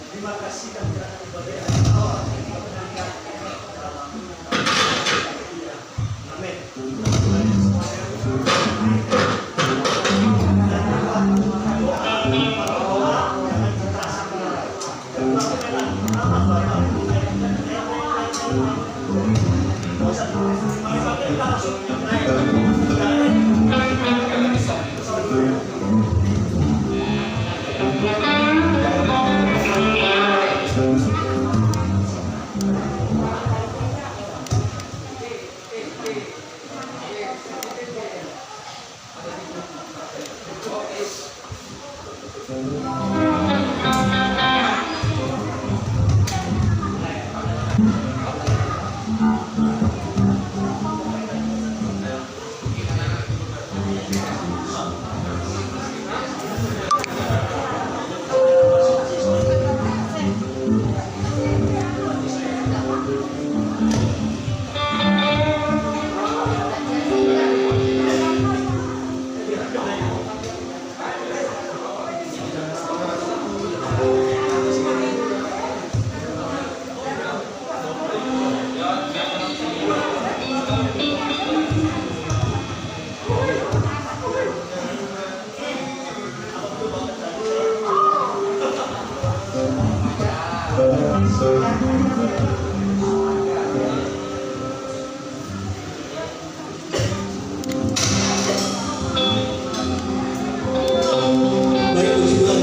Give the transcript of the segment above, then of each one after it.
Terima kasih kami akan ibadah.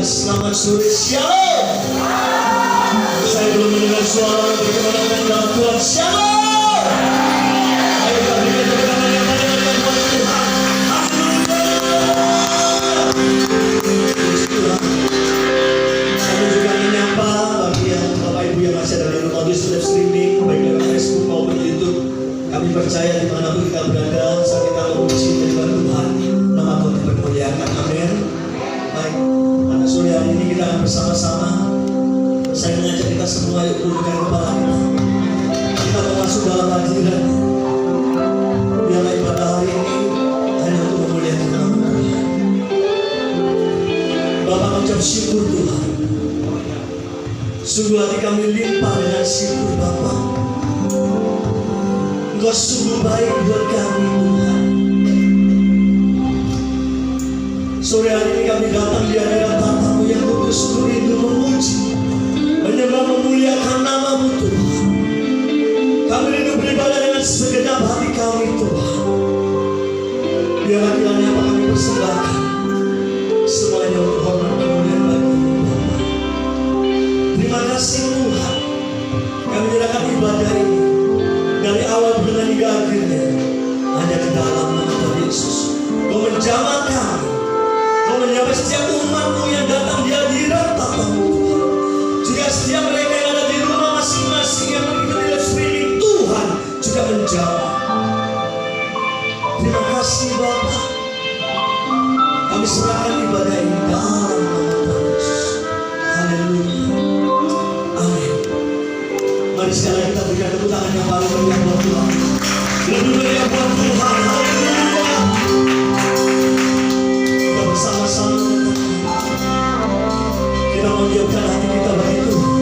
Selamat sore, shalom. Saya belum mendengar suara berkemenangan dalam Tuhan. Shalom. Ayo kita berikan tepuk tangan yang panjang buat Tuhan. Haleluya. Saya juga menyapa bagi yang Bapak Ibu yang masih ada di rumah di sudah streaming baik lewat Facebook maupun YouTube. Kami percaya dimanapun kita berada saat kita memuji menyembah Tuhan, nama Tuhan dipermuliakan. Amin. Baik. Sore hari ini kita akan bersama-sama. Saya mengajak kita semua yuk tundukkan kepala kita. Kita masuk dalam hadirat. Biarlah ibadah hari ini hanya untuk memuliakan nama Tuhan. Bapak mengucap syukur Tuhan. Sungguh hati kami limpah dengan syukur Bapa. Engkau sungguh baik buat kami Tuhan. Sore hari ini kami datang di hadirat tatamu yang kudus untuk rindu memuji, menyembah memuliakan nama-Mu Tuhan. Kami rindu beribadah dengan segenap hati kami Tuhan. Biarlah kiranya apa kami persembahkan semuanya untuk hormat kemuliaan bagi-Mu Bapa. Terima kasih Tuhan. Kami menyerahkan ibadah ini dari awal bulan hingga akhirnya hanya di dalam nama Tuhan Yesus. Kau menjamah kami. Kau menyapa setiap umat-Mu yang datang di hadirat tatamu Tuhan. Juga setiap mereka yang ada di rumah masing-masing yang mengikuti live streaming Tuhan juga menjawab. Terima kasih Bapa. Kami serahkan ibadah ini dalam nama Tuhan Yesus. Haleluya. Amin. Mari sekarang kita berikan tepuk tangan yang paling meriah buat Tuhan. Lebih meriah buat Tuhan. Haleluya. Sama-sama kita mendiamkan hati kita bagi Tuhan.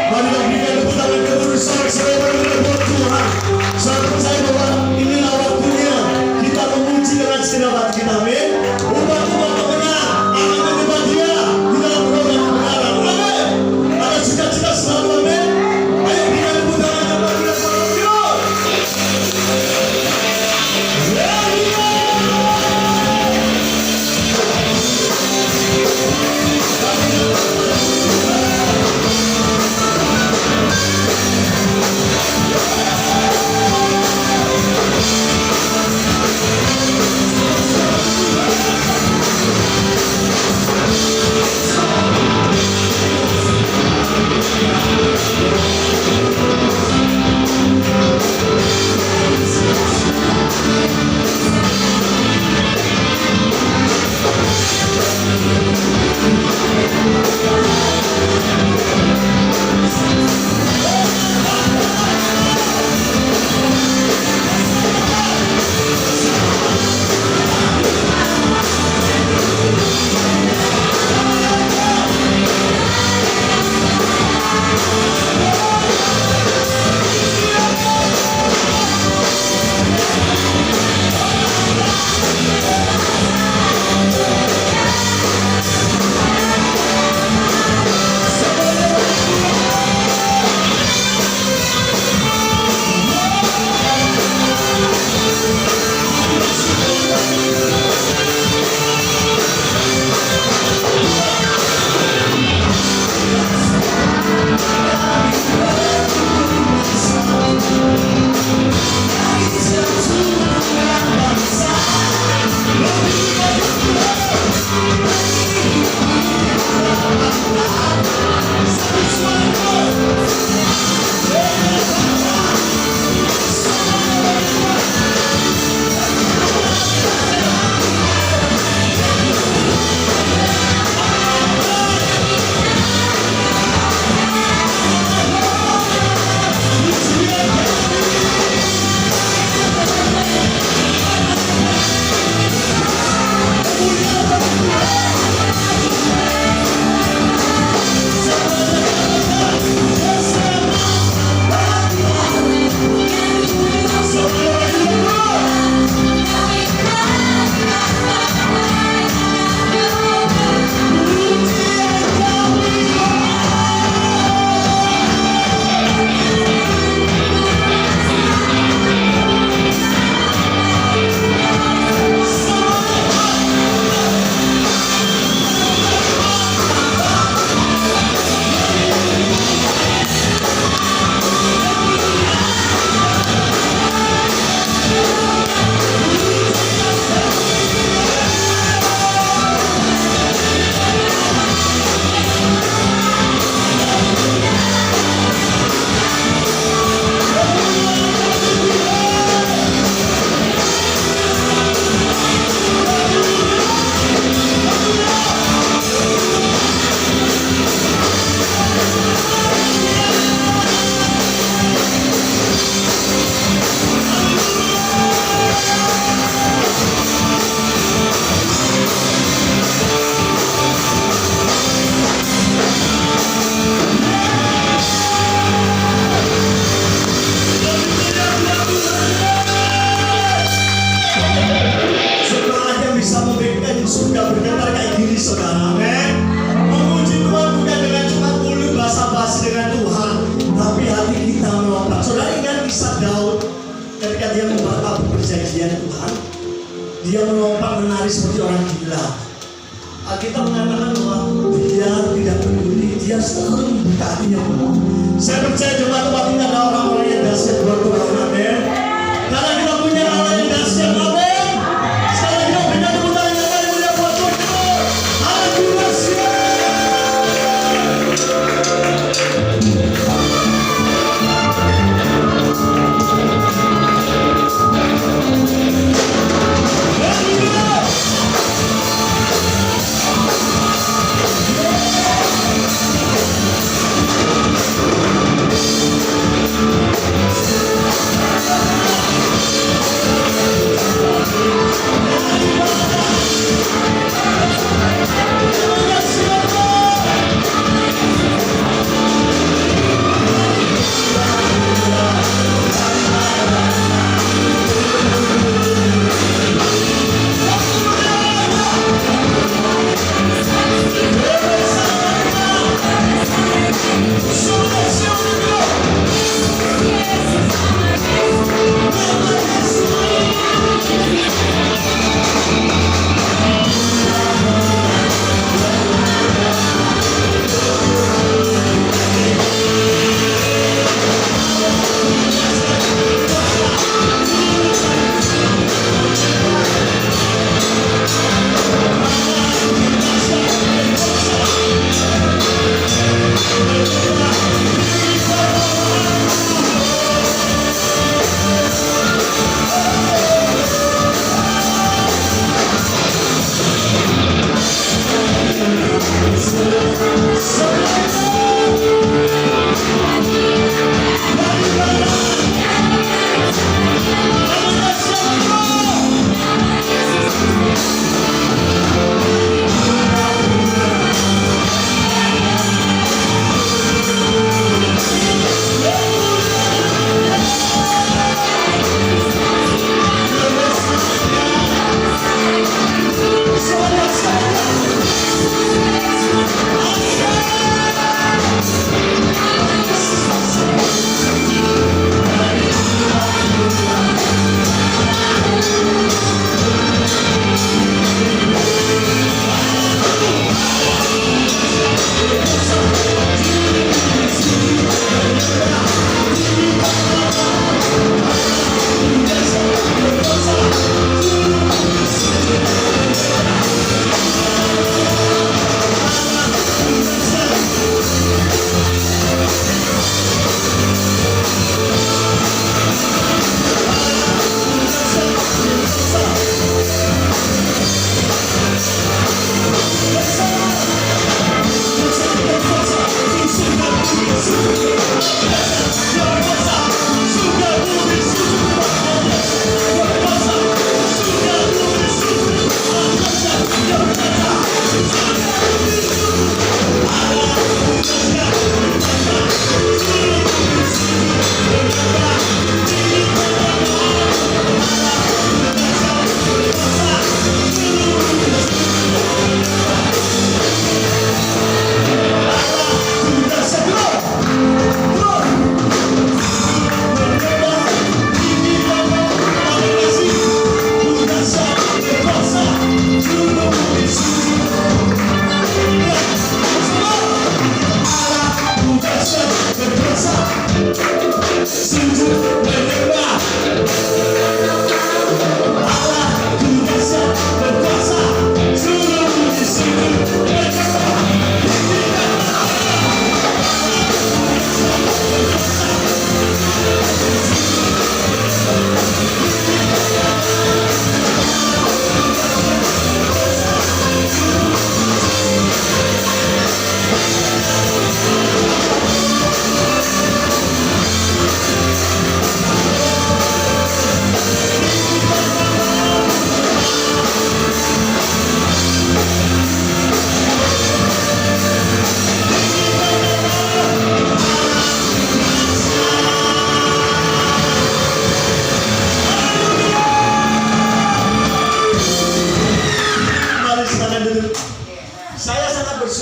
Mari kita berikan tepuk tangan kepada sorak-sorai buat Tuhan. Saya percaya bahwa inilah waktunya kita memuji dengan segenap hati kita. Amin. Umat-umat kebenaran akan menyembah Dia di dalam roh dan kebenaran. Amin. Ada cita-cita selalu. Amin. Ayo berikan tepuk tangan kepada Dia. Dia melompat menari seperti orang gila. Alkitab mengatakan bahwa dia tidak peduli, dia selalu membuka hatinya. Saya percaya jemaat-jemaat ini ada orang-orang yang dahsyat buat Tuhan. Amin. Karena kita punya Allah yang dahsyat. Amin. Sekali lagi berikan tepuk tangan yang paling mulia buat Tuhan. Haleluya.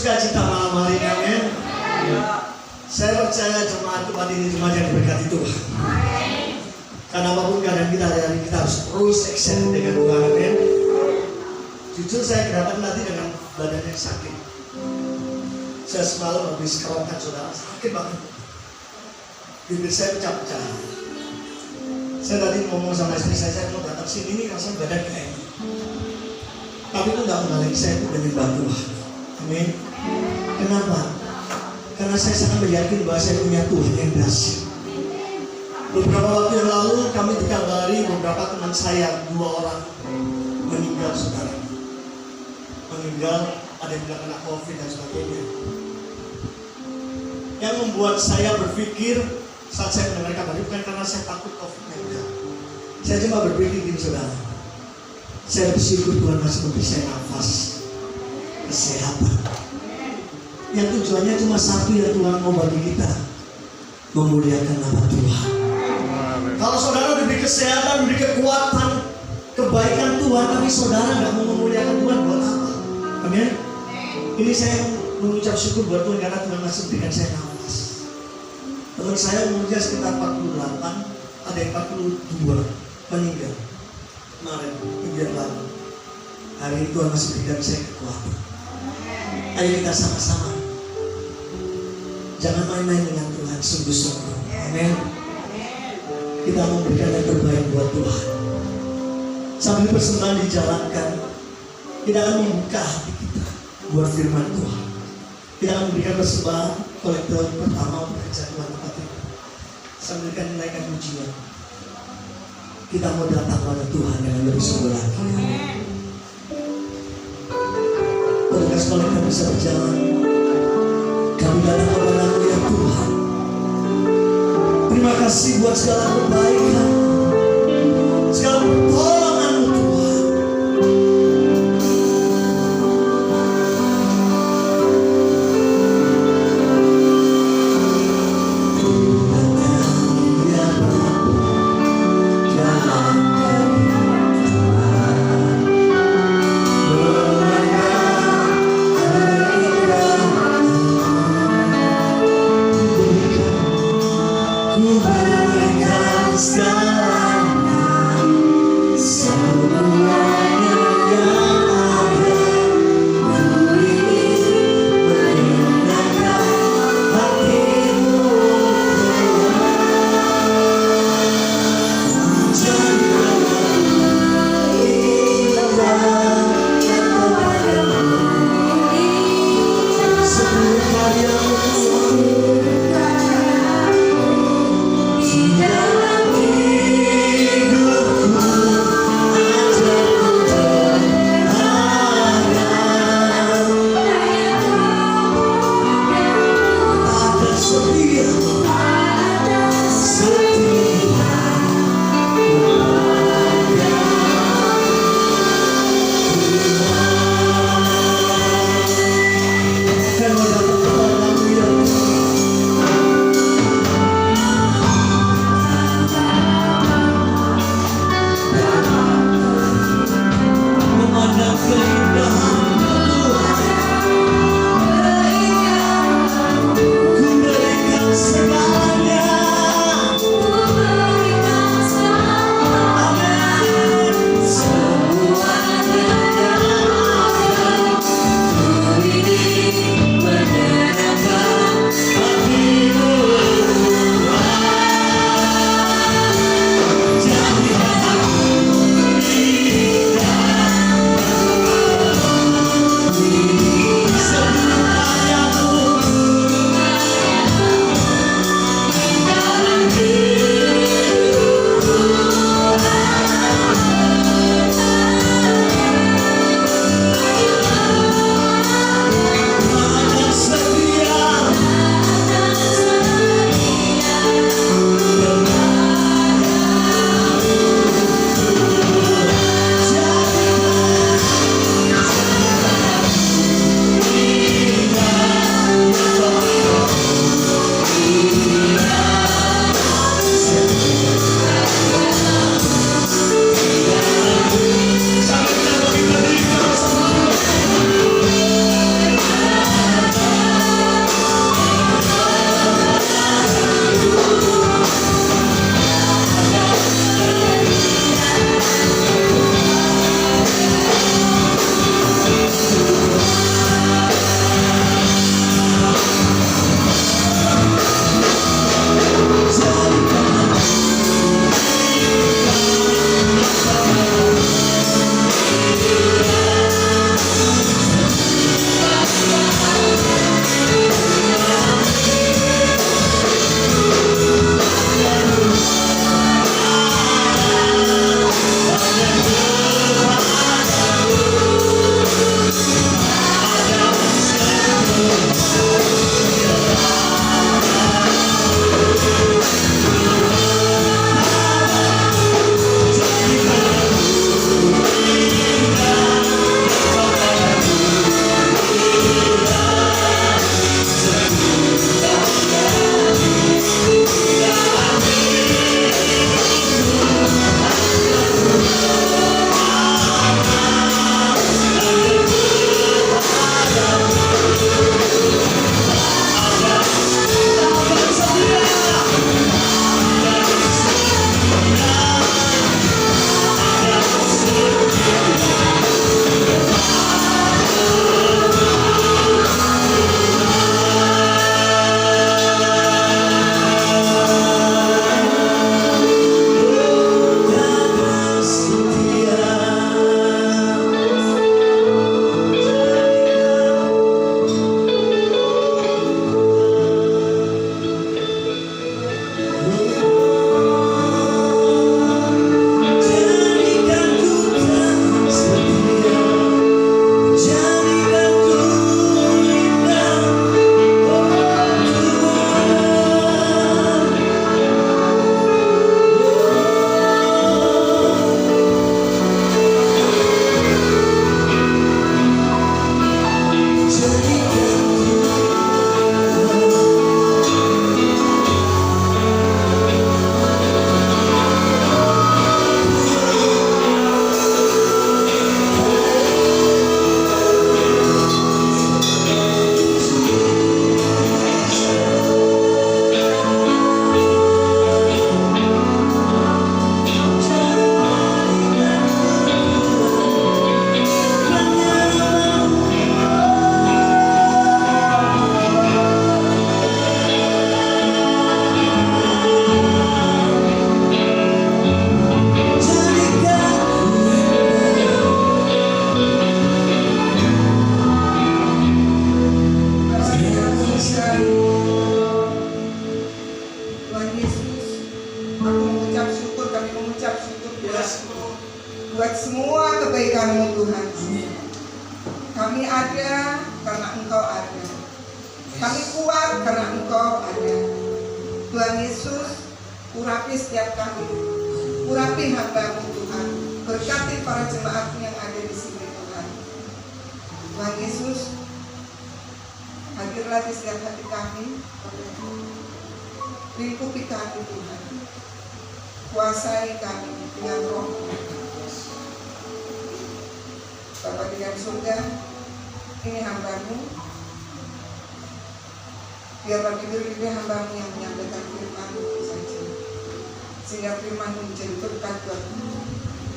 bersukacita malam hari ini, amin. Saya percaya jemaat tempat ini jemaat yang diberkati Tuhan. Karena apapun keadaan kita hari-hari kita harus terus excited dengan Tuhan, amin. Jujur saya kedatangan tadi dengan badan yang sakit. Saya semalam habis kerokan saudara, sakit banget. Bibir saya pecah-pecah. Saya tadi ngomong sama istri saya mau datang sini ini rasanya badan kayak ini. Tapi itu nggak menghalangi saya untuk menyembah Tuhan. Amin. Kenapa? Karena saya sangat meyakini bahwa saya punya Tuhan yang dahsyat. Beberapa waktu yang lalu kami dikabari beberapa teman saya, 2 orang meninggal saudara. Meninggal, ada yang bilang kena COVID dan sebagainya. Yang membuat saya berpikir saat saya mendengar kabar itu bukan karena saya takut COVID-19. Saya cuma berpikir gini saudara. Saya bersyukur Tuhan masih memberi saya nafas, kesehatan. Yang tujuannya cuma satu yang Tuhan mau bagi kita, memuliakan nama Tuhan. Kalau saudara diberi kesehatan, diberi kekuatan, kebaikan Tuhan, tapi saudara nggak mau memuliakan Tuhan, buat apa? Amin. Ini saya mengucap syukur buat Tuhan karena Tuhan masih berikan saya nafas. Teman saya umurnya sekitar 48, ada yang 42 meninggal kemarin, minggu yang lalu. Hari ini Tuhan masih berikan saya kekuatan. Ayo kita sama-sama, jangan main-main dengan Tuhan, sungguh-sungguh. Amin. Kita memberikan yang terbaik buat Tuhan. Sambil persembahan dijalankan, kita akan membuka hati kita buat firman Tuhan. Kita akan memberikan persembahan kolektor pertama untuk kerja Tuhan tempat ini. Sambil kita menaikkan pujian, kita mau datang pada Tuhan dengan lebih sungguh lagi. Petugas kolektor bisa berjalan. Kami datang kepada-Mu ya Tuhan. Terima kasih buat segala kebaikan, segala pertolongan-Mu Tuhan. kebaikan-Mu Tuhan. Kami ada karena Engkau ada. Kami kuat karena Engkau ada. Tuhan Yesus, urapi setiap kami. Urapi hamba-Mu Tuhan. Berkati para jemaat yang ada di sini Tuhan. Tuhan Yesus, hadirlah di setiap hati kami. Lingkupi kami Tuhan. Kuasai kami dengan roh. Bapa di dalam surga, ini hamba-Mu. Biarlah bibir-bibir hamba-Mu yang menyampaikan firman-Mu saja, sehingga firman-Mu menjadi berkat buat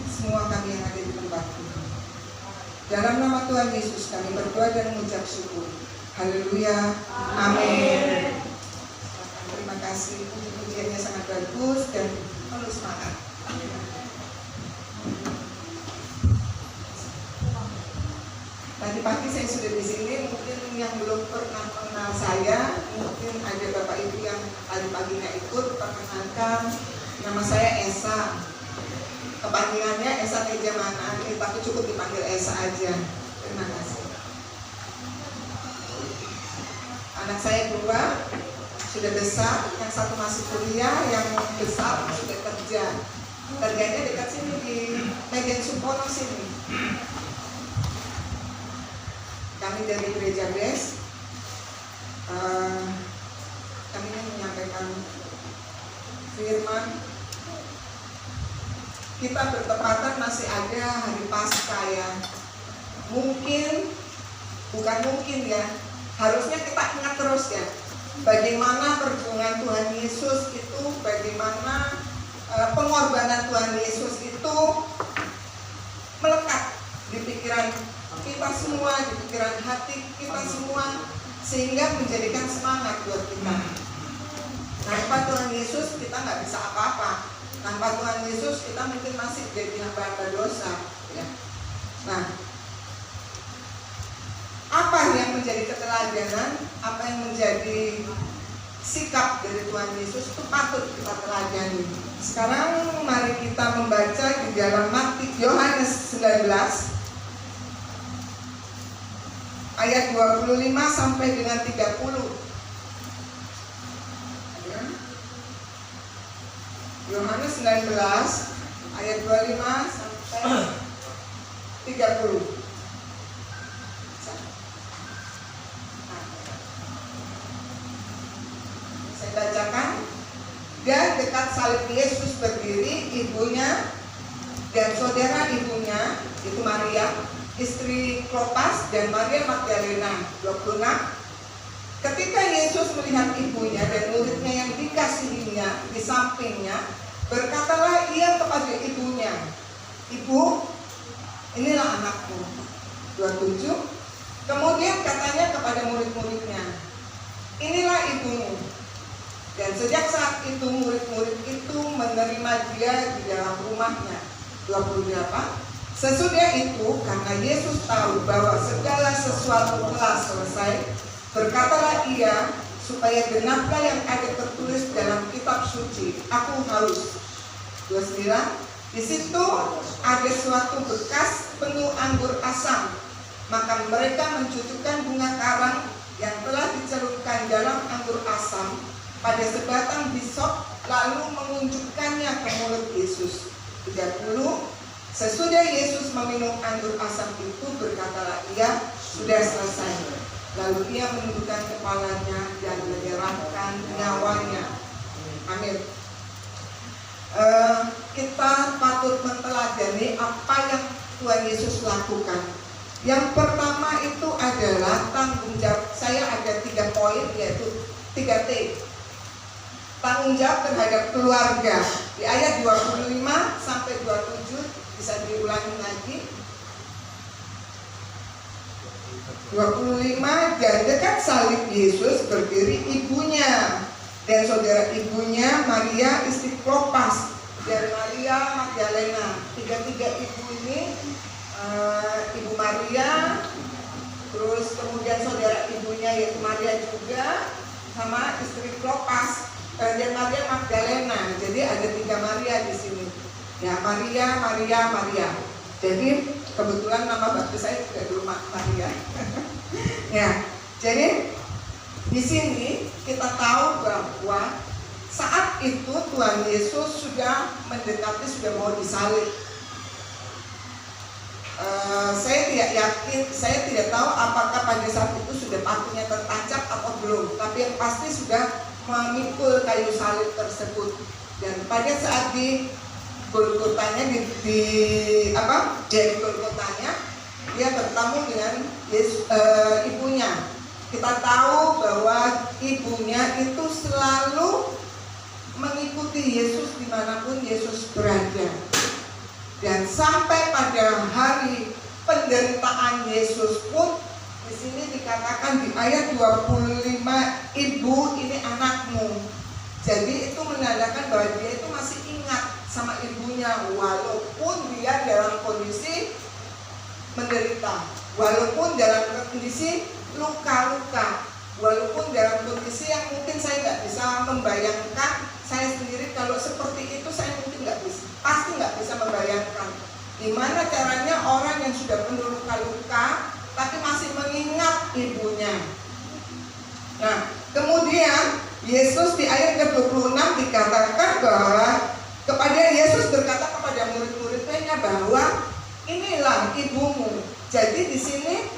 semua kami yang ada di tempat ini. Dalam nama Tuhan Yesus kami berdoa dan mengucap syukur. Haleluya, amin. Terima kasih, puji-pujiannya sangat bagus dan penuh semangat. Tadi pagi saya sudah di sini, mungkin yang belum pernah mengenal saya, mungkin ada Bapak Ibu yang tadi pagi nggak ikut, perkenalkan, nama saya Esa. Kepanggilannya Esa Teja Mana, tapi cukup dipanggil Esa aja. Terima kasih. Anak saya dua sudah besar, yang satu masih kuliah, yang besar sudah kerja. Kerjanya dekat sini di Medan Supono sini. Kami dari Gereja Bes, kami ingin menyampaikan firman. Kita bertepatan masih ada hari Paskah ya. Mungkin, bukan mungkin ya, harusnya kita ingat terus ya, bagaimana perjuangan Tuhan Yesus itu, bagaimana pengorbanan Tuhan Yesus itu melekat di pikiran kita semua, di pikiran hati kita semua, sehingga menjadikan semangat buat kita. Tanpa Tuhan Yesus kita nggak bisa apa-apa. Tanpa Tuhan Yesus kita mungkin masih jadi hamba dosa ya. Nah, apa yang menjadi keteladanan, apa yang menjadi sikap dari Tuhan Yesus itu patut kita teladani. Sekarang mari kita membaca di dalam Yohanes 19 ayat 25 sampai dengan 30. Yohanes 19 ayat 25 sampai 30. Saya bacakan. Dan dekat salib Yesus berdiri ibunya dan saudara ibunya, itu Maria, istri Klopas, dan Maria Magdalena. 26. Ketika Yesus melihat ibunya dan muridnya yang dikasihinya di sampingnya, berkatalah ia kepada ibunya, "Ibu, inilah anakmu." 27. Kemudian katanya kepada murid-muridnya, "Inilah ibumu." Dan sejak saat itu murid-murid itu menerima dia di dalam rumahnya. 28. Sesudah itu, karena Yesus tahu bahwa segala sesuatu telah selesai, berkatalah ia, supaya genaplah yang ada tertulis dalam kitab suci, "Aku haus." 29. Di situ ada suatu bekas penuh anggur asam, maka mereka mencucukkan bunga karang yang telah dicelupkan dalam anggur asam pada sebatang hisop, lalu mengunjukkannya ke mulut Yesus. 30. Sesudah Yesus meminum anggur asam itu, berkatalah ia, "Sudah selesai." Lalu ia menundukkan kepalanya dan menyerahkan nyawanya. Amin. Kita patut menteladani apa yang Tuhan Yesus lakukan. Yang pertama itu adalah tanggung jawab. Saya ada 3 poin, yaitu 3T. Tanggung jawab terhadap keluarga. Di ayat 25 sampai 27 bisa diulangi lagi. 25. Dan dekat salib Yesus berdiri ibunya dan saudara ibunya, Maria istri Klopas dan Maria Magdalena. 3 ibu ini, Ibu Maria, terus kemudian saudara ibunya yaitu Maria juga, sama istri Klopas dan Maria Magdalena. Jadi ada 3 Maria di sini. Ya, Maria. Jadi kebetulan nama baptis saya juga dulu Maria. Ya, jadi di sini kita tahu bahwa saat itu Tuhan Yesus sudah mendekati, sudah mau disalib. Saya tidak yakin, saya tidak tahu apakah pada saat itu sudah pakunya tertancap atau belum, tapi yang pasti sudah memikul kayu salib tersebut. Dan pada saat di Golgotanya, di Golgotanya, dia bertemu dengan ibunya. Kita tahu bahwa ibunya itu selalu mengikuti Yesus dimanapun Yesus berada. Dan sampai pada hari penderitaan Yesus pun, di sini dikatakan di ayat 25, ibu ini anakmu. Jadi itu menandakan bahwa dia itu masih ingat sama ibunya, walaupun dia dalam kondisi menderita, walaupun dalam kondisi luka-luka, walaupun dalam kondisi yang mungkin saya nggak bisa membayangkan. Saya sendiri kalau seperti itu saya mungkin nggak bisa, pasti nggak bisa membayangkan gimana caranya orang yang sudah penuh luka-luka tapi masih mengingat ibunya. Nah, kemudian Yesus di ayat ke-26 dikatakan bahwa Yesus berkata kepada murid-muridnya bahwa inilah ibumu. Jadi di sini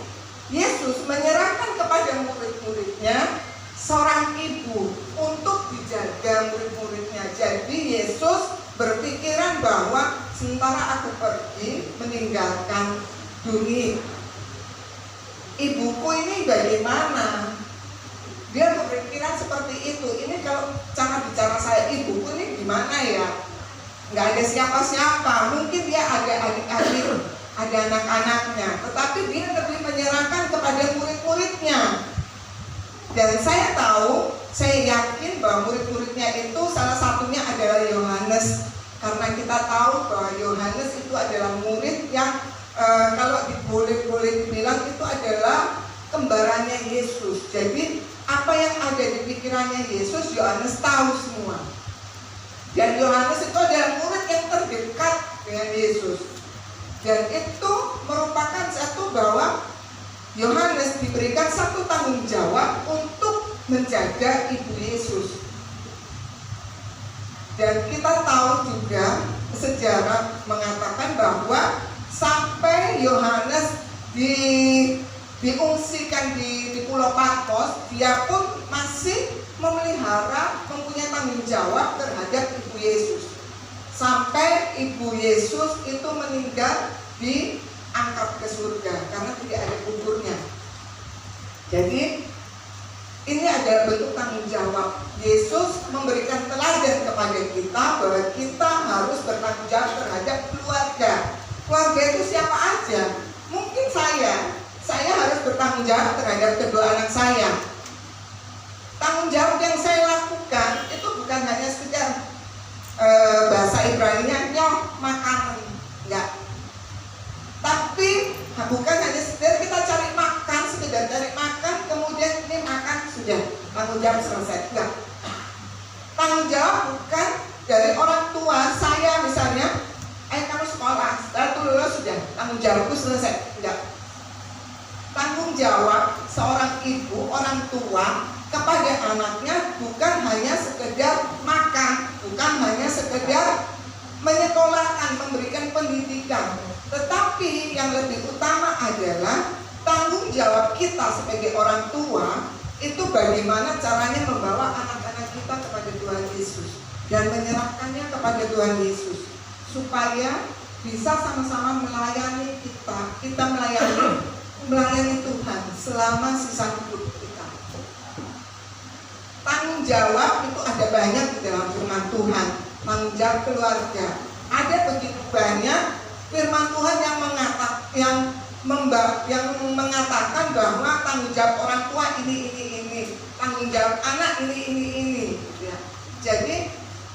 Yesus menyerahkan kepada murid-muridnya seorang ibu untuk dijaga murid-muridnya. Jadi Yesus berpikiran bahwa sementara aku pergi meninggalkan dunia, ibuku ini bagaimana? Dia berpikiran seperti itu. Ini kalau cara bicara saya, ibuku ini gimana ya? Nggak ada siapa-siapa. Mungkin dia ada adik-adik, ada anak-anaknya, tetapi dia lebih menyerahkan kepada murid-muridnya. Dan saya tahu, saya yakin bahwa murid-muridnya itu salah satunya adalah Yohanes. Karena kita tahu bahwa Yohanes itu adalah murid yang kalau boleh dibilang itu adalah kembarannya Yesus. Jadi apa yang ada di pikirannya Yesus, Yohanes tahu semua. Dan Yohanes itu adalah murid yang terdekat dengan Yesus. Dan itu merupakan satu bahwa Yohanes diberikan satu tanggung jawab untuk menjaga ibu Yesus. Dan kita tahu juga sejarah mengatakan bahwa sampai Yohanes diungsikan di Pulau Patmos, dia pun masih memelihara, mempunyai tanggung jawab terhadap ibu Yesus. Sampai ibu Yesus itu meninggal diangkat ke surga karena tidak ada kuburnya. Jadi ini adalah bentuk tanggung jawab. Yesus memberikan teladan kepada kita bahwa kita harus bertanggung jawab terhadap keluarga. Keluarga itu siapa aja? Mungkin saya harus bertanggung jawab terhadap kedua anak saya. Tanggung jawab yang saya lakukan itu bukan hanya sekedar bahasa Ibrani-nya makanan, enggak. Tapi bukan hanya sekedar kita cari makan, sekedar cari makan, kemudian ini makan sudah, tanggung jawab selesai. Enggak. Tanggung jawab bukan dari orang tua saya misalnya, kamu sekolah, setelah itu lulus sudah, tanggung jawabku selesai. Enggak. Tanggung jawab seorang ibu, orang tua kepada anaknya bukan hanya sekedar makan, bukan hanya sekedar menyekolahkan, memberikan pendidikan, tetapi yang lebih utama adalah tanggung jawab kita sebagai orang tua itu bagaimana caranya membawa anak-anak kita kepada Tuhan Yesus dan menyerahkannya kepada Tuhan Yesus supaya bisa sama-sama melayani kita melayani Tuhan selama sisa hidup kita. Tanggung jawab itu ada banyak di dalam firman Tuhan. Tanggung jawab keluarga, ada begitu banyak firman Tuhan yang mengatakan bahwa tanggung jawab orang tua ini, tanggung jawab anak ini. Ya. Jadi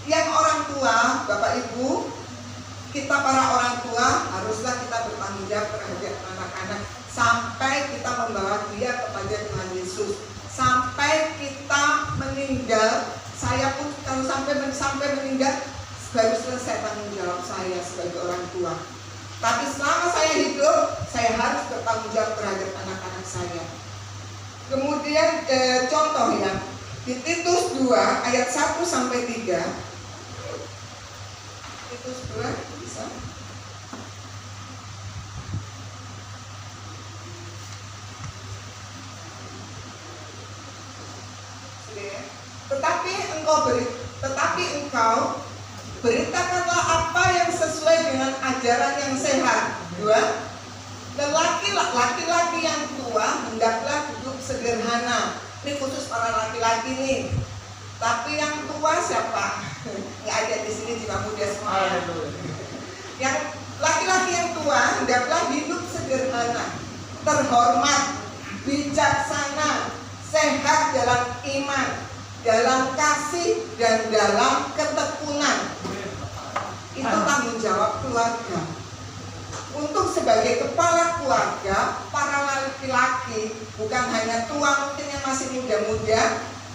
yang orang tua, Bapak Ibu, kita para orang tua haruslah kita bertanggung jawab terhadap anak-anak sampai kita membawa dia kepada Tuhan Yesus, sampai kita meninggal. Saya pun kalau sampai meninggal baru selesai tanggung jawab saya sebagai orang tua. Tapi selama saya hidup, saya harus bertanggung jawab terhadap anak-anak saya. Kemudian contoh ya, di Titus 2 ayat 1 sampai 3. Titus 2 bisa. Tetapi engkau beritakanlah apa yang sesuai dengan ajaran yang sehat. 2. Laki-laki yang tua hendaklah hidup sederhana. Ini khusus para laki-laki nih. Tapi yang tua siapa? Nggak ada di sini, jiwa muda semua. Yang laki-laki yang tua hendaklah hidup sederhana, terhormat, bijaksana, sehat dalam iman, dalam kasih, dan dalam ketekunan. Itu tanggung jawab keluarga. Untuk sebagai kepala keluarga, para laki-laki bukan hanya tua, mungkin yang masih muda-muda,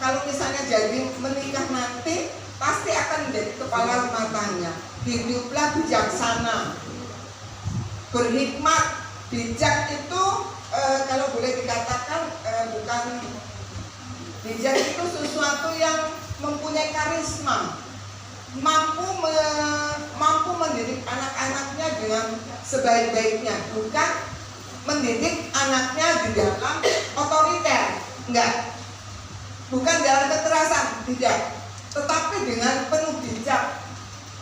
kalau misalnya jadi menikah nanti pasti akan menjadi kepala rumah tangga. Hiduplah bijaksana, berhikmat. Bijak itu kalau boleh dikatakan bukan bijak itu sesuatu yang mempunyai karisma, mampu mendidik anak-anaknya dengan sebaik-baiknya, bukan mendidik anaknya di dalam otoriter, enggak, bukan dalam kekerasan, tidak, tetapi dengan penuh bijak,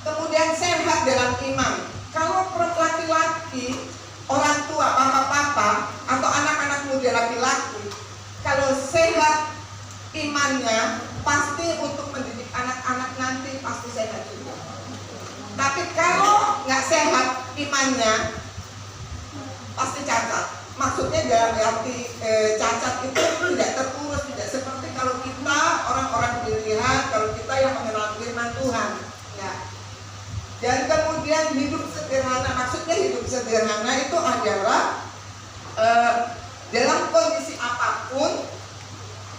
kemudian sehat dalam iman. Kalau laki-laki, orang tua, papa-papa, atau anak-anak muda laki-laki, kalau sehat imannya, pasti untuk mendidik anak-anak nanti pasti sehat juga. Tapi kalau nggak sehat imannya, pasti cacat. Maksudnya dalam arti cacat itu tidak terurus, tidak seperti kalau kita orang-orang pilihan, kalau kita yang mengenal firman Tuhan. Ya. Dan kemudian hidup sederhana, maksudnya hidup sederhana itu adalah dalam kondisi apapun.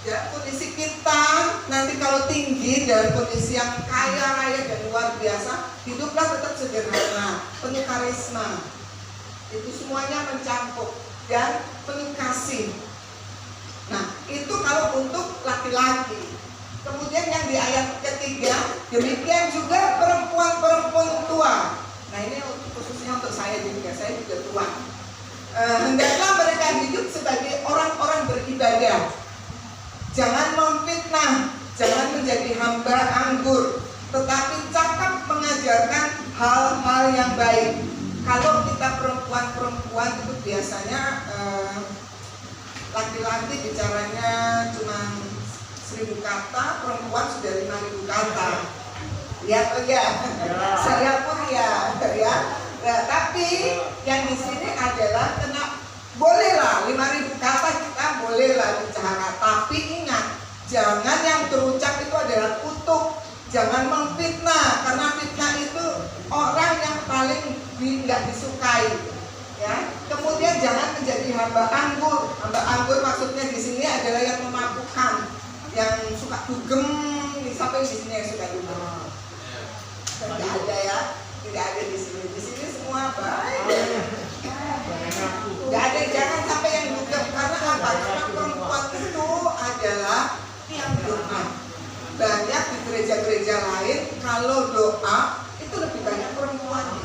Ya, kondisi kita nanti kalau tinggi dalam kondisi yang kaya raya dan luar biasa, hiduplah tetap sederhana, penuh karisma. Itu semuanya mencampur dan penuh kasih. Nah, itu kalau untuk laki-laki. Kemudian yang di ayat ketiga, demikian juga perempuan-perempuan tua. Nah, ini khususnya untuk saya juga tua. Hendaklah mereka hidup sebagai orang-orang beribadah. Jangan memfitnah, jangan menjadi hamba anggur, tetapi cakap mengajarkan hal-hal yang baik. Kalau kita perempuan-perempuan itu biasanya laki-laki bicaranya cuma 1000 kata, perempuan sudah 5000 kata. Lihat ya, saya pun ya. Nah, tapi yang di sini adalah bolehlah 5000 kata kita bolehlah bicara, tapi ingat, jangan yang terucap itu adalah kutuk, jangan memfitnah, karena fitnah itu orang yang paling tidak disukai. Ya, kemudian jangan menjadi hamba anggur. Hamba anggur maksudnya di sini adalah yang memabukkan, yang suka dugem, sampai di sini yang suka dugem. Tidak ada ya, tidak ada di sini. Di sini semua baik. Gak ada, jangan sampai yang dugem. Karena apa? Karena perempuan itu adalah yang doa. Banyak di gereja-gereja lain kalau doa itu lebih banyak perempuannya.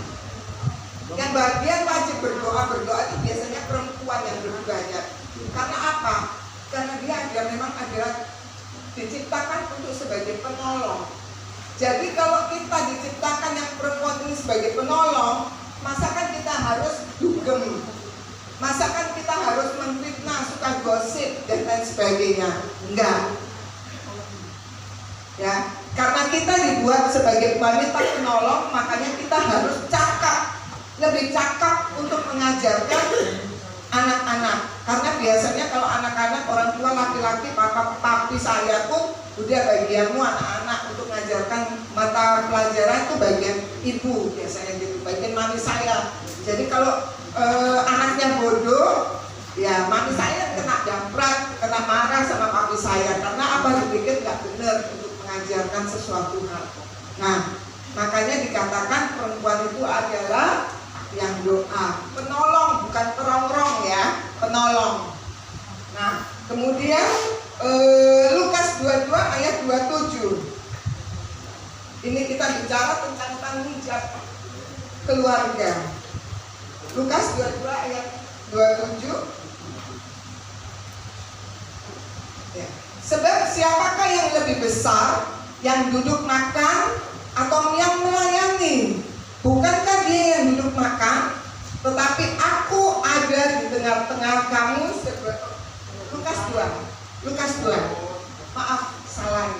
Yang bagian wajib berdoa itu biasanya perempuan yang lebih banyak. Karena apa? Karena dia memang adalah diciptakan untuk sebagai penolong. Jadi kalau kita diciptakan yang perempuan ini sebagai penolong, masakan kita harus dugem, masakan kita harus memfitnah, suka gosip dan lain sebagainya. Enggak. Ya, karena kita dibuat sebagai wanita penolong, makanya kita harus cakap, lebih cakap untuk mengajarkan anak-anak. Karena biasanya kalau anak-anak, orang tua laki-laki, papi saya pun udah bagianmu anak-anak untuk mengajarkan mata pelajaran itu bagian ibu biasanya gitu, bagian mami saya. Jadi kalau anaknya bodoh, ya mami saya kena damprat, kena marah sama papi saya karena apa, dipikir nggak benar untuk mengajarkan sesuatu hal. Nah, makanya dikatakan perempuan itu adalah yang doa. Penolong, bukan perongrong ya, penolong. Nah, kemudian Lukas 22 ayat 27. Ini kita bicara tentang tanggung jawab keluarga. Lukas 22 ayat 27. Ya. Sebab siapakah yang lebih besar, yang duduk makan atau yang melayani? Bukankah dia yang duduk makan? Tetapi aku ada di tengah-tengah kamu. Lukas 2. Maaf, salah.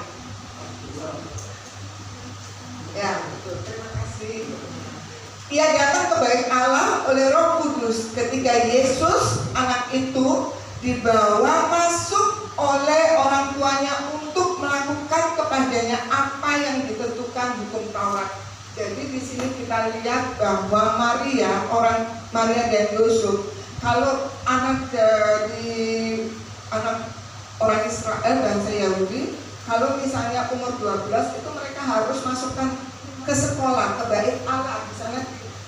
Ya, betul. Terima kasih. Ia datang ke bait Allah oleh Roh Kudus ketika Yesus anak itu dibawa masuk oleh orang tuanya untuk melakukan kepadanya apa yang ditentukan hukum Taurat. Jadi di sini kita lihat bahwa Maria dan Yusuf, kalau anak orang Israel bangsa Yahudi, kalau misalnya umur 12 itu mereka harus masukkan ke sekolah, ke bait Allah. Di sana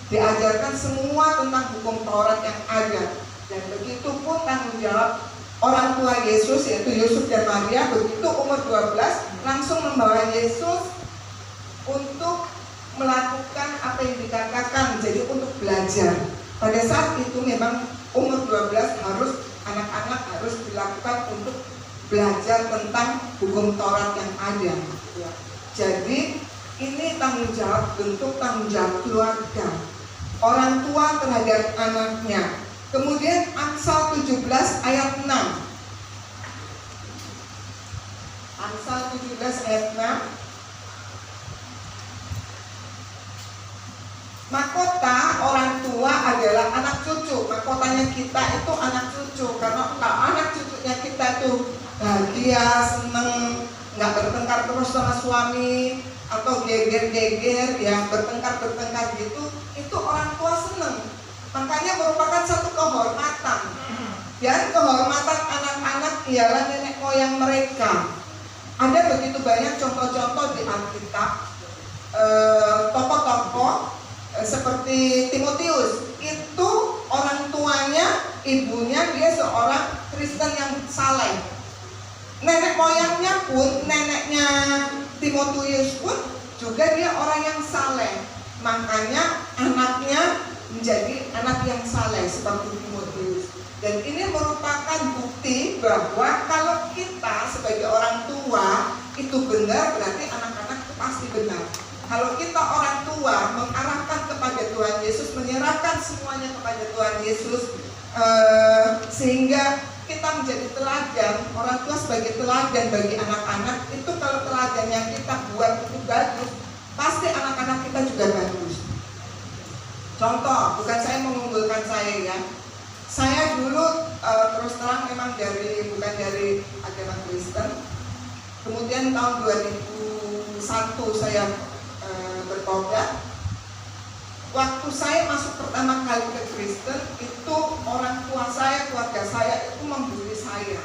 diajarkan semua tentang hukum Taurat yang ada. Dan begitu pun tanggung jawab orang tua Yesus, yaitu Yusuf dan Maria, begitu umur 12 langsung membawa Yesus untuk melakukan apa yang dikatakan, jadi untuk belajar. Pada saat itu memang umur 12 anak-anak harus dilakukan untuk belajar tentang hukum Taurat yang ada. Jadi ini tanggung jawab, bentuk tanggung jawab keluarga, orang tua terhadap anaknya. Kemudian Amsal 17 ayat 6. Amsal 17 ayat 6. Mahkota orang tua adalah anak cucu. Mahkotanya kita itu anak cucu. Karena kalau anak cucunya kita itu bahagia, seneng, nggak bertengkar terus sama suami, atau geger-geger, ya bertengkar gitu, itu orang tua seneng. Makanya merupakan satu kehormatan. Dan kehormatan anak-anak ialah nenek moyang mereka. Ada begitu banyak contoh-contoh di Alkitab, tokoh-tokoh seperti Timotius, itu orang tuanya, ibunya dia seorang Kristen yang saleh. Nenek moyangnya pun, neneknya Timotius pun juga dia orang yang saleh. Makanya anaknya menjadi anak yang saleh seperti Timotius. Dan ini merupakan bukti bahwa kalau kita sebagai orang tua itu benar, berarti anak-anak itu pasti benar. Kalau kita orang tua mengarahkan kepada Tuhan Yesus, menyerahkan semuanya kepada Tuhan Yesus, sehingga kita menjadi teladan, orang tua sebagai teladan bagi anak-anak, itu kalau teladan yang kita buat itu bagus, pasti anak-anak kita juga bagus. Contoh, bukan saya mengunggulkan saya ya. Saya dulu terus terang memang bukan dari agama Kristen. Kemudian tahun 2001 saya bertobat. Waktu saya masuk pertama kali ke Kristen, itu orang tua saya, keluarga saya itu membuli saya.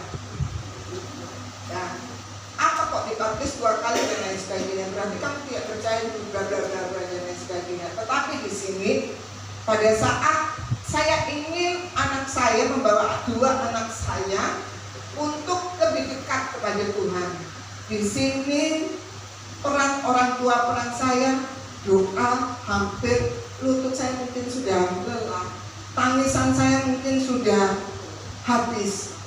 Nah, apa kok dibaptis 2 kali dan lain sebagainya? Berarti kamu tidak percaya bla bla bla bla dan lain sebagainya. Tetapi di sini pada saat saya ingin anak saya membawa 2 anak saya untuk lebih dekat kepada Tuhan. Di sini peran orang tua, peran saya doa, hampir lutut saya mungkin sudah lelah, tangisan saya mungkin sudah habis.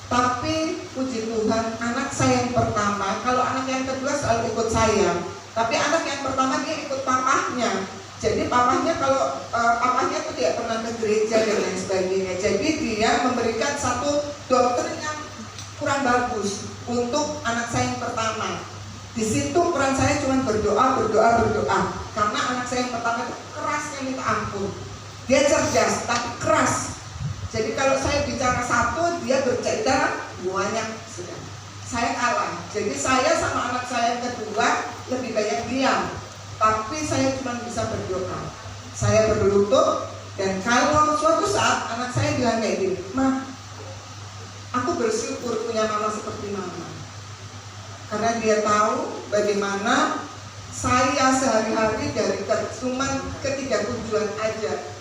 Tapi puji Tuhan, anak saya yang pertama, kalau anak yang kedua selalu ikut saya, tapi anak yang pertama dia ikut papahnya. Jadi papahnya, kalau papahnya itu tidak pernah ke gereja dan lain sebagainya. Jadi dia memberikan satu doktrin yang kurang bagus untuk anak saya yang pertama. Di situ peran saya cuma berdoa. Karena anak saya yang pertama itu kerasnya minta ampun. Dia cerdas tapi keras. Jadi kalau saya bicara satu, dia berbicara banyak sudah. Saya kalah. Jadi saya sama anak saya yang kedua lebih banyak diam. Tapi saya cuma bisa berdoa. Saya berlutut, dan kalau suatu saat anak saya bilang kayak gini, "Ma, aku bersyukur punya mama seperti mama." Karena dia tahu bagaimana saya sehari-hari dari cuma ketiga tujuan aja.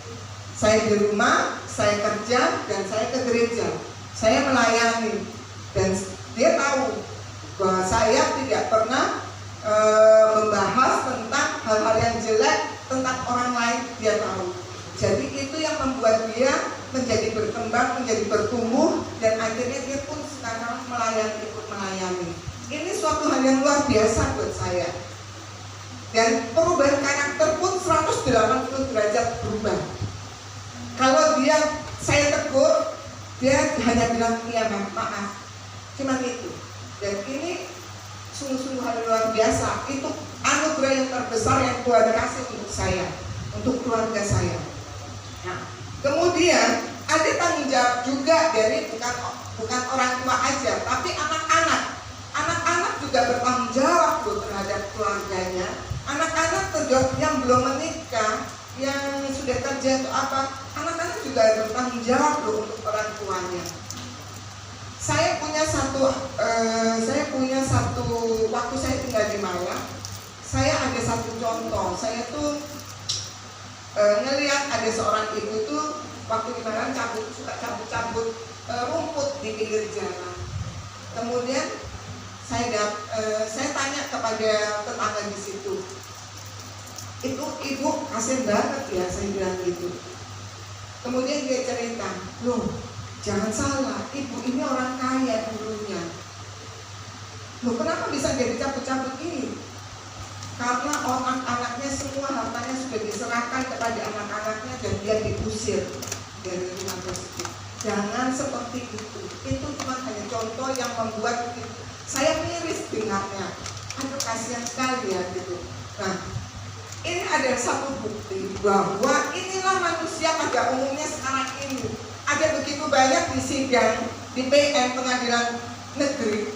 Saya di rumah, saya kerja, dan saya ke gereja. Saya melayani, dan dia tahu bahwa saya tidak pernah membahas tentang hal-hal yang jelek tentang orang lain. Dia tahu. Jadi itu yang membuat dia menjadi berkembang, menjadi bertumbuh, dan akhirnya dia pun sekarang ikut melayani. Ini suatu hal yang luar biasa buat saya. Dan perubahan karakter pun 180 derajat berubah. Kalau saya tegur, dia hanya bilang, iya maaf, cuma itu. Dan ini sungguh-sungguh hal luar biasa. Itu anugerah yang terbesar yang Tuhan kasih untuk saya, untuk keluarga saya. Nah, kemudian ada tanggung jawab juga dari bukan orang tua aja, tapi anak-anak. Anak-anak juga bertanggung jawab terhadap keluarganya. Anak-anak yang belum menikah, yang sudah kerja atau apa, anak-anak juga bertanggung jawab untuk orang tuanya. Saya punya satu waktu saya tinggal di Malang, saya ada satu contoh. Saya tuh ngelihat ada seorang ibu tuh waktu di Malang suka cabut rumput di pinggir jalan. Kemudian saya tanya kepada tetangga di situ, itu ibu kasian banget ya, saya bilang gitu. Kemudian dia cerita, loh jangan salah, ibu ini orang kaya dulunya. Loh kenapa bisa jadi cabut-cabut ini? Karena anaknya semua hartanya sudah diserahkan kepada anak-anaknya dan dia diusir dari rumah tersebut. Jangan seperti itu cuma hanya contoh yang membuat saya miris dengarnya. Aduh kasihan sekali ya gitu. Nah, ini ada satu bukti bahwa inilah manusia pada umumnya sekarang ini. Ada begitu banyak di sidang di PM Pengadilan Negeri,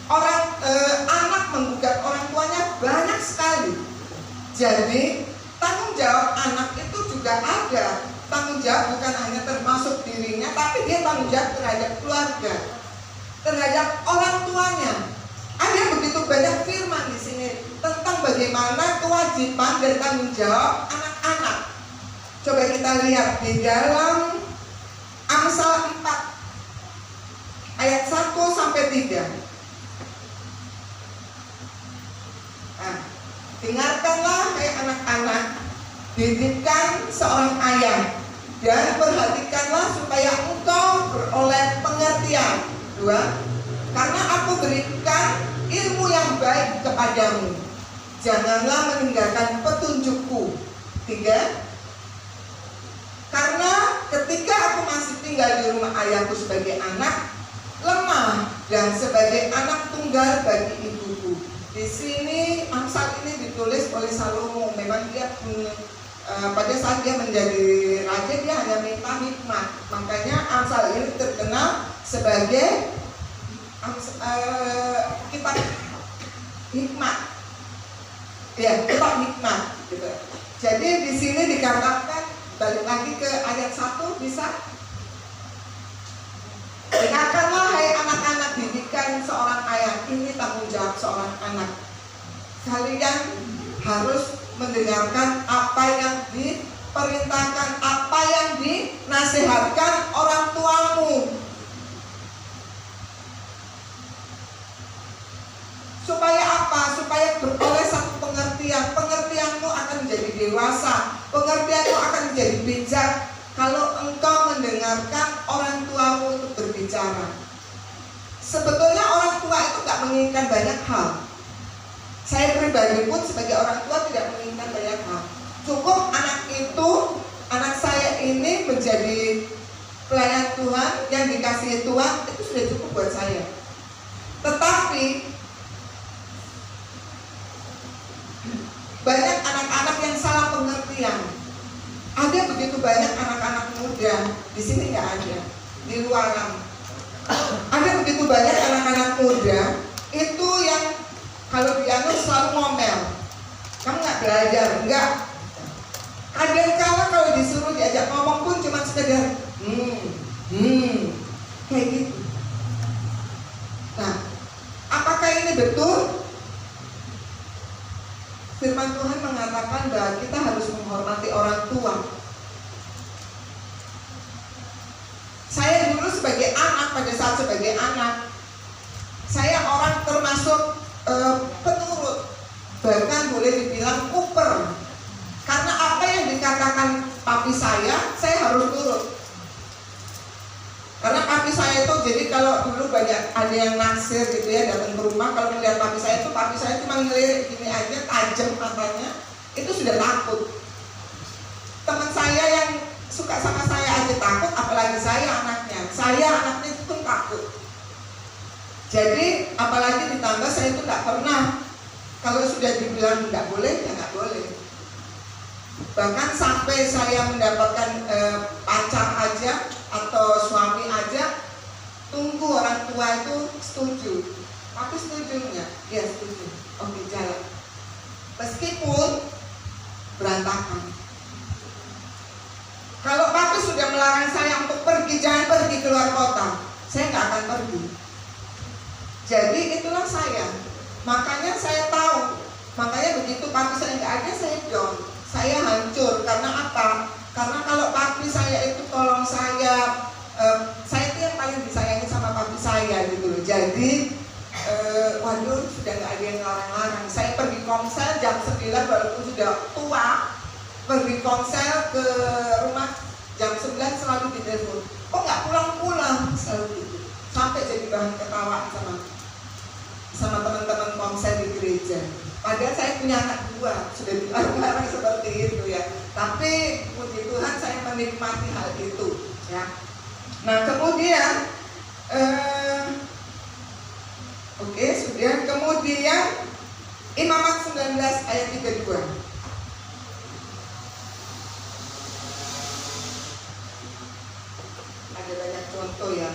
anak menggugat orang tuanya banyak sekali. Jadi tanggung jawab anak itu juga ada. Tanggung jawab bukan hanya termasuk dirinya, tapi dia tanggung jawab terhadap keluarga, terhadap orang tuanya. Ada begitu banyak firman di sini tentang bagaimana kewajiban dan tanggung jawab anak-anak. Coba kita lihat di dalam Amsal 4 ayat 1 sampai 3. Nah, dengarkanlah hai anak-anak, didikkan seorang ayah, dan perhatikanlah supaya engkau beroleh pengertian. 2. Karena aku berikan ilmu yang baik kepadamu, janganlah meninggalkan petunjukku. 3. Karena ketika aku masih tinggal di rumah ayahku sebagai anak lemah dan sebagai anak tunggal bagi ibuku. Di sini Amsal ini ditulis oleh Salomo. Memang dia pada saat dia menjadi raja dia hanya minta hikmat. Makanya Amsal ini terkenal sebagai kitab hikmat. Ya, kitab hikmat gitu. Jadi di sini dikatakan, balik lagi ke ayat 1 bisa. Dengarkanlah hai anak-anak, didikkan seorang ayah. Ini tanggung jawab seorang anak. Kalian harus mendengarkan apa yang diperintahkan, apa yang dinasihatkan orang tuamu. Supaya apa? Supaya beroleh satu pengertian. Pengertianmu akan menjadi dewasa, pengertianmu akan menjadi bijak kalau engkau mendengarkan orang tuamu untuk berbicara. Sebetulnya orang tua itu gak menginginkan banyak hal. Saya pribadi pun sebagai orang tua tidak menginginkan banyak hal. Cukup anak saya ini menjadi pelayan Tuhan yang dikasihi Tuhan, itu sudah cukup buat saya. Tetapi banyak anak-anak yang salah pengertian. Ada begitu banyak anak-anak muda, di sini nggak ada, di luaran. Ada begitu banyak anak-anak muda itu yang kalau dia selalu ngomel. Kamu nggak belajar, enggak. Kadang-kala kalau disuruh diajak ngomong pun cuma sekedar kayak gitu. Nah, apakah ini betul? Firman Tuhan mengatakan bahwa kita harus menghormati orang tua. sebagai anak, pada saat sebagai anak, saya orang termasuk penurut, bahkan boleh dibilang kuper. Karena apa yang dikatakan papi saya harus nurut. Karena papi saya itu, jadi kalau dulu banyak ada yang naksir gitu ya, datang ke rumah, kalau melihat papi saya cuma ngelirik gini aja, tajam matanya, itu sudah takut. Teman saya yang suka sama saya aja takut, apalagi saya anaknya itu pun takut. Jadi apalagi ditambah saya itu nggak pernah, kalau sudah dibilang nggak boleh ya nggak boleh. Bahkan sampai saya mendapatkan pacar aja atau suami aja, tunggu orang tua itu setuju. Tapi setuju nggak? Ya setuju. Oke, jalan. Meskipun berantakan. Kalau papi sudah melarang saya untuk pergi, jangan pergi keluar kota, saya nggak akan pergi. Jadi itulah saya. Makanya saya tahu. Makanya begitu papi saya nggak ada, saya down. Saya hancur. Karena apa? Karena kalau papi saya itu tolong saya itu yang paling disayangi sama papi saya gitu loh. Jadi waduh, sudah nggak ada yang larang-larang. Saya pergi komsel jam 9 walaupun sudah tua, pergi komsel ke rumah jam 9 selalu ditelepon. Kok nggak pulang-pulang? Selalu gitu. Sampai jadi bahan ketawa sama teman-teman komsel di gereja. Padahal saya punya anak 2, sudah dilarang seperti itu ya. Tapi puji Tuhan saya menikmati hal itu ya. Nah kemudian oke, sudah. Kemudian Imamat 19 ayat 32. Ada banyak contoh ya.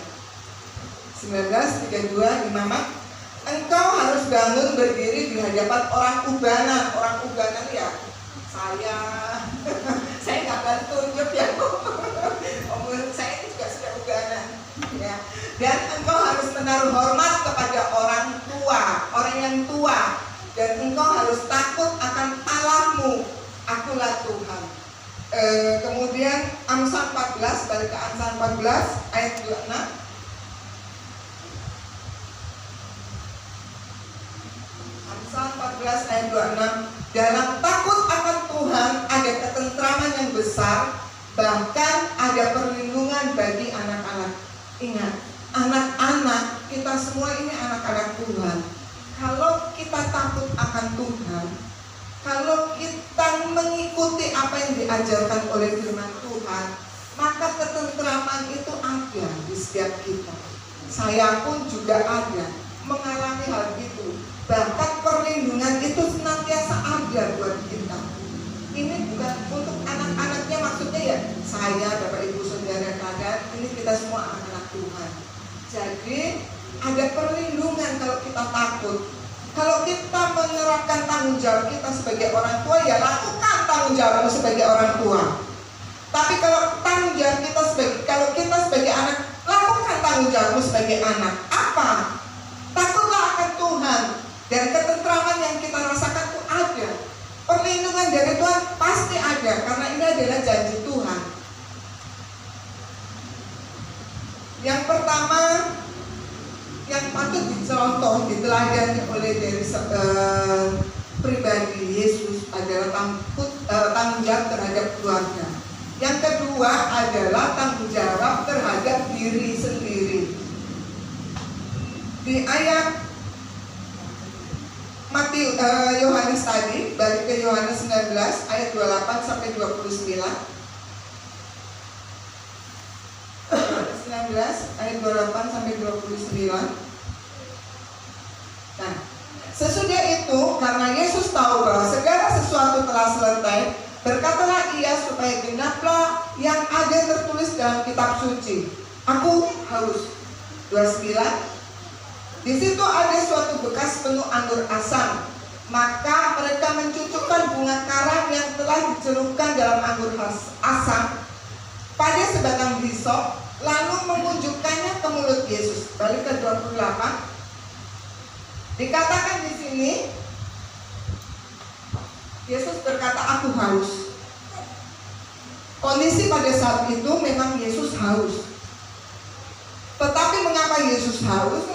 19:32 Imamat. Engkau harus bangun berdiri di hadapan orang ubanan. Orang ubanan ya saya nggak bantu tunjuk ya. Saya ini juga sudah ubanan ya. Dan engkau harus menaruh hormat kepada orang tua, orang yang tua. Dan engkau harus takut akan Allahmu. Akulah Tuhan. Kemudian Amsal 14, balik ke Amsal 14 ayat 26. Amsal 14 ayat 26. Dalam takut akan Tuhan ada ketentraman yang besar, bahkan ada perlindungan bagi anak-anak. Ingat, anak-anak kita semua ini anak-anak Tuhan. Kalau kita takut akan Tuhan, kalau kita mengikuti apa yang diajarkan oleh firman Tuhan, maka ketentraman itu ada di setiap kita. Saya pun juga ada mengalami hal itu. Bahkan perlindungan itu senantiasa ada buat kita. Ini bukan untuk anak-anaknya, maksudnya ya saya, Bapak Ibu Saudara kalian, ini kita semua anak-anak Tuhan. Jadi ada perlindungan kalau kita takut. Kalau kita menerapkan tanggung jawab kita sebagai orang tua, ya lakukan tanggung jawabmu sebagai orang tua. Tapi kalau tanggung jawab kita kalau kita sebagai anak, lakukan tanggung jawabmu sebagai anak. Apa? Takutlah akan Tuhan. Dan ketentraman yang kita rasakan itu ada. Perlindungan dari Tuhan pasti ada, karena ini adalah janji Tuhan. Yang pertama, yang patut dicontoh, diteladani oleh dari pribadi Yesus adalah tanggung jawab terhadap keluarga. Yang kedua adalah tanggung jawab terhadap diri sendiri. Di ayat Yohanes tadi, balik ke Yohanes 19 ayat 28 sampai 29. Yohanes 19 ayat 28 sampai 29. Nah, sesudah itu karena Yesus tahu bahwa segala sesuatu telah selesai, berkatalah ia supaya genaplah yang ada tertulis dalam kitab suci. Aku haus. 29. Di situ ada suatu bekas penuh anggur asam. Maka mereka mencucukkan bunga karang yang telah dicelupkan dalam anggur asam pada sebatang hisop, lalu mengunjukkannya ke mulut Yesus. Balik ke 28. Dikatakan di sini, Yesus berkata, aku haus. Kondisi pada saat itu memang Yesus haus. Yesus haus,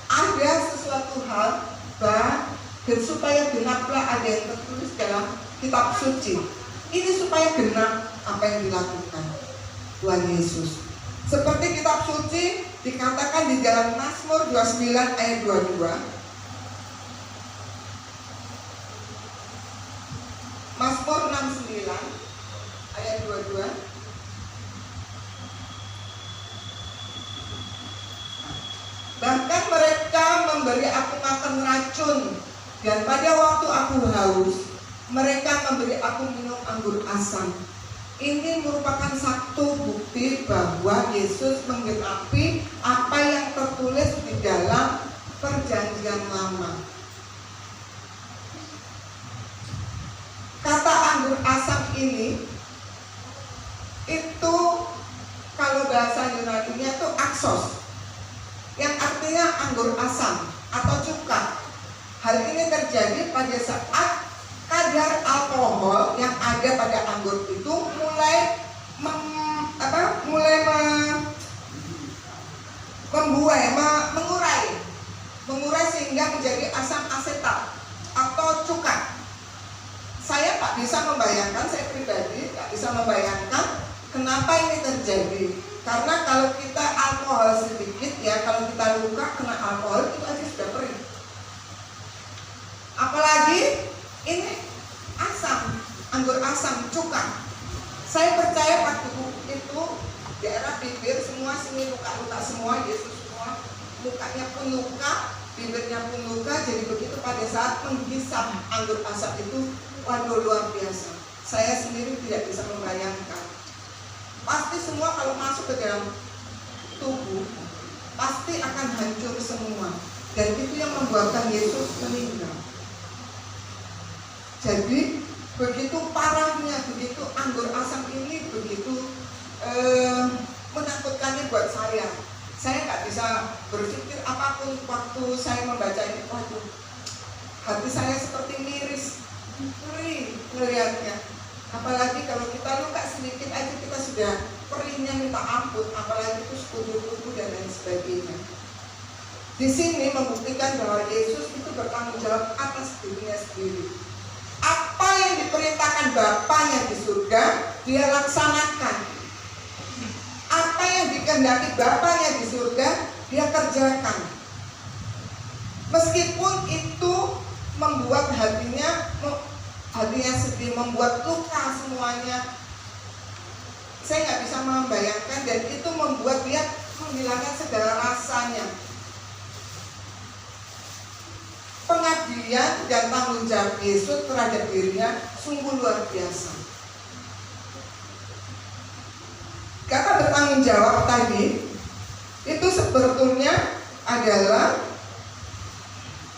ada sesuatu hal dan supaya genaplah ada yang tertulis dalam kitab suci. Ini supaya genap apa yang dilakukan Tuhan Yesus. Seperti kitab suci dikatakan di dalam Mazmur 29 ayat 22. Mazmur 69 ayat 22. Bahkan mereka memberi aku makan racun, dan pada waktu aku haus, mereka memberi aku minum anggur asam. Ini merupakan satu bukti bahwa Yesus menggenapi apa yang tertulis di dalam Perjanjian Lama. Kata anggur asam ini itu kalau bahasa Yunani-nya itu aksos, yang artinya anggur asam atau cuka. Hal ini terjadi pada saat kadar alkohol yang ada pada anggur itu mulai mengurai sehingga menjadi asam asetat atau cuka. Saya tak bisa membayangkan, saya pribadi tak bisa membayangkan kenapa ini terjadi. Karena kalau kita alkohol sedikit ya, kalau kita luka kena alkohol itu aja sudah perih. Apalagi ini asam, anggur asam, cuka. Saya percaya waktu itu daerah bibir semua sini luka-luka semua, Yesus semua mukanya pun luka, bibirnya pun luka. Jadi begitu pada saat menghisap anggur asam itu, waduh luar biasa. Saya sendiri tidak bisa membayangkan. Pasti semua kalau masuk ke dalam tubuh pasti akan hancur semua. Dan itu yang membuatkan Yesus meninggal. Jadi begitu parahnya, begitu anggur asam ini begitu menakutkannya buat saya. Saya nggak bisa berpikir apapun waktu saya membaca ini. Waduh, hati saya seperti miris, perih melihatnya. Apalagi kalau kita luka sedikit aja kita sudah perihnya minta ampun, apalagi itu sekutu-kutu dan lain sebagainya. Di sini membuktikan bahwa Yesus itu bertanggung jawab atas dirinya sendiri. Apa yang diperintahkan Bapanya di surga, dia laksanakan. Apa yang dikehendaki Bapanya di surga, dia kerjakan. Meskipun itu membuat hatinya sedih, membuat luka semuanya. Saya nggak bisa membayangkan, dan itu membuat dia menghilangkan segala rasanya. Pengabdian dan tanggung jawab Yesus terhadap dirinya sungguh luar biasa. Kata bertanggung jawab tadi itu sebetulnya adalah